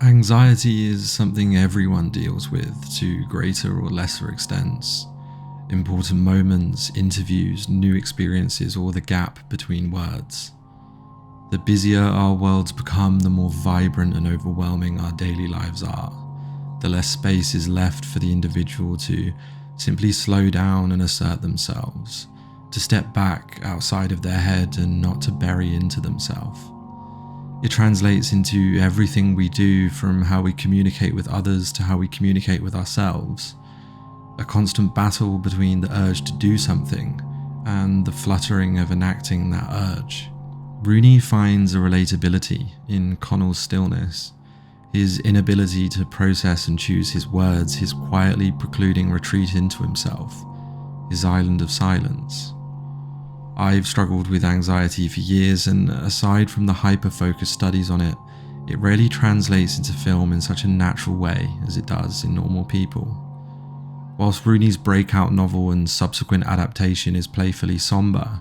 Anxiety is something everyone deals with to greater or lesser extents. Important moments, interviews, new experiences, or the gap between words. The busier our worlds become, the more vibrant and overwhelming our daily lives are. The less space is left for the individual to simply slow down and assert themselves, to step back outside of their head and not to bury into themselves. It translates into everything we do, from how we communicate with others to how we communicate with ourselves. A constant battle between the urge to do something and the fluttering of enacting that urge. Rooney finds a relatability in Connell's stillness, his inability to process and choose his words, his quietly precluding retreat into himself, his island of silence. I've struggled with anxiety for years, and aside from the hyper-focused studies on it, it rarely translates into film in such a natural way as it does in normal people. Whilst Rooney's breakout novel and subsequent adaptation is playfully somber,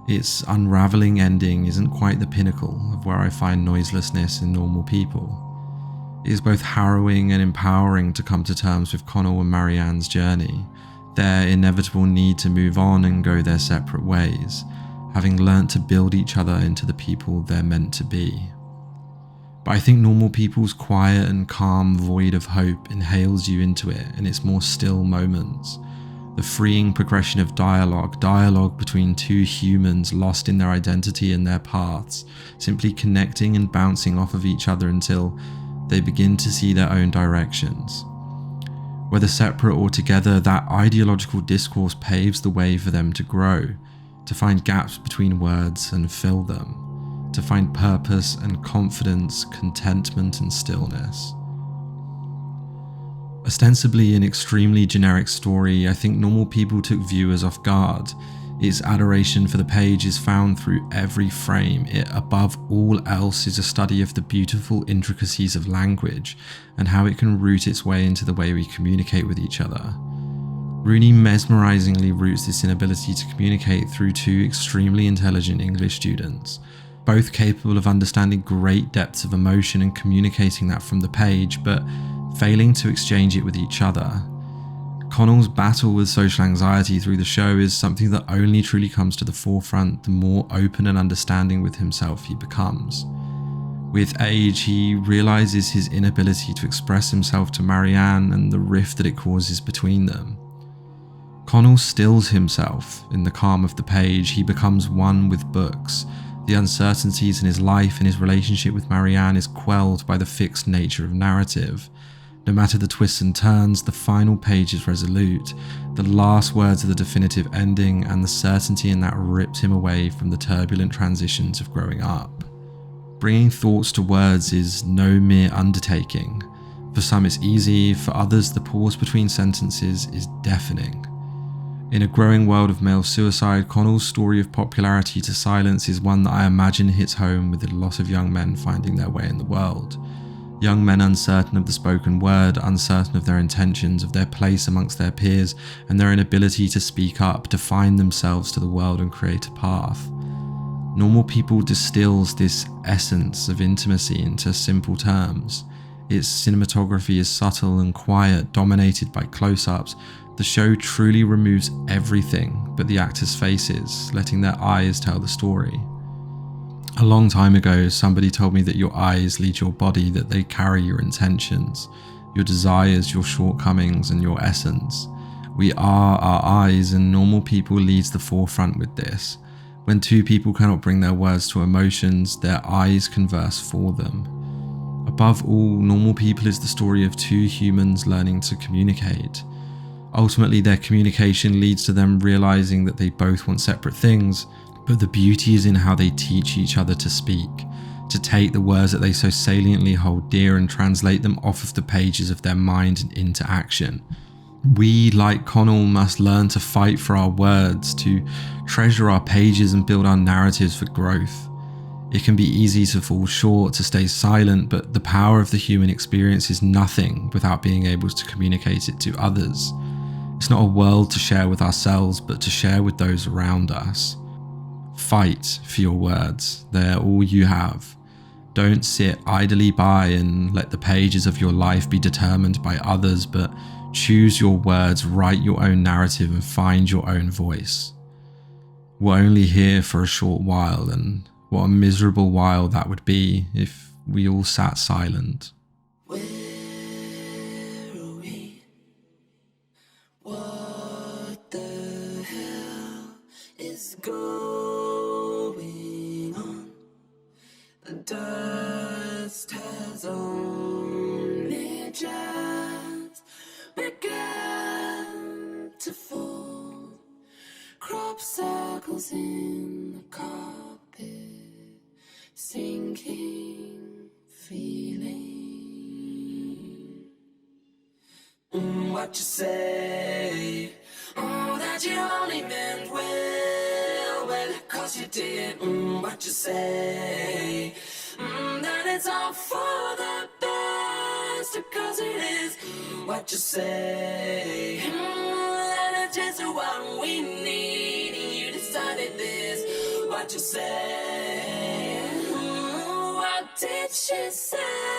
its unravelling ending isn't quite the pinnacle of where I find noiselessness in normal people. It is both harrowing and empowering to come to terms with Connell and Marianne's journey, their inevitable need to move on and go their separate ways, having learnt to build each other into the people they're meant to be. But I think normal people's quiet and calm void of hope inhales you into it in its more still moments. The freeing progression of dialogue between two humans lost in their identity and their paths, simply connecting and bouncing off of each other until they begin to see their own directions. Whether separate or together, that ideological discourse paves the way for them to grow, to find gaps between words and fill them, to find purpose and confidence, contentment and stillness. Ostensibly an extremely generic story, I think normal people took viewers off guard. Its adoration for the page is found through every frame. It, above all else, is a study of the beautiful intricacies of language and how it can root its way into the way we communicate with each other. Rooney mesmerizingly roots this inability to communicate through two extremely intelligent English students, both capable of understanding great depths of emotion and communicating that from the page, but failing to exchange it with each other. Connell's battle with social anxiety through the show is something that only truly comes to the forefront the more open and understanding with himself he becomes. With age, he realizes his inability to express himself to Marianne and the rift that it causes between them. Connell stills himself in the calm of the page. He becomes one with books. The uncertainties in his life and his relationship with Marianne is quelled by the fixed nature of narrative. No matter the twists and turns, the final page is resolute. The last words are the definitive ending, and the certainty in that rips him away from the turbulent transitions of growing up. Bringing thoughts to words is no mere undertaking. For some it's easy, for others the pause between sentences is deafening. In a growing world of male suicide, Connell's story of popularity to silence is one that I imagine hits home with a lot of young men finding their way in the world. Young men uncertain of the spoken word, uncertain of their intentions, of their place amongst their peers, and their inability to speak up, define themselves to the world and create a path. Normal People distills this essence of intimacy into simple terms. Its cinematography is subtle and quiet, dominated by close-ups. The show truly removes everything but the actors' faces, letting their eyes tell the story. A long time ago, somebody told me that your eyes lead your body, that they carry your intentions, your desires, your shortcomings, and your essence. We are our eyes, and Normal People leads the forefront with this. When two people cannot bring their words to emotions, their eyes converse for them. Above all, Normal People is the story of two humans learning to communicate. Ultimately, their communication leads to them realizing that they both want separate things, but the beauty is in how they teach each other to speak, to take the words that they so saliently hold dear and translate them off of the pages of their mind and into action. We, like Connell, must learn to fight for our words, to treasure our pages and build our narratives for growth. It can be easy to fall short, to stay silent, but the power of the human experience is nothing without being able to communicate it to others. It's not a world to share with ourselves, but to share with those around us. Fight for your words. They're all you have. Don't sit idly by and let the pages of your life be determined by others, but choose your words, write your own narrative, and find your own voice. We're only here for a short while, and what a miserable while that would be if we all sat silent. Where are we? What the hell is going on? The dust has only just begun to fall. Crop circles in the carpet, sinking feeling. What you say? That you only meant well, 'cause you did. What you say? That it's all for the best, 'cause it is. What you say? That it's just what we need. You decided this. What you say? What did she say?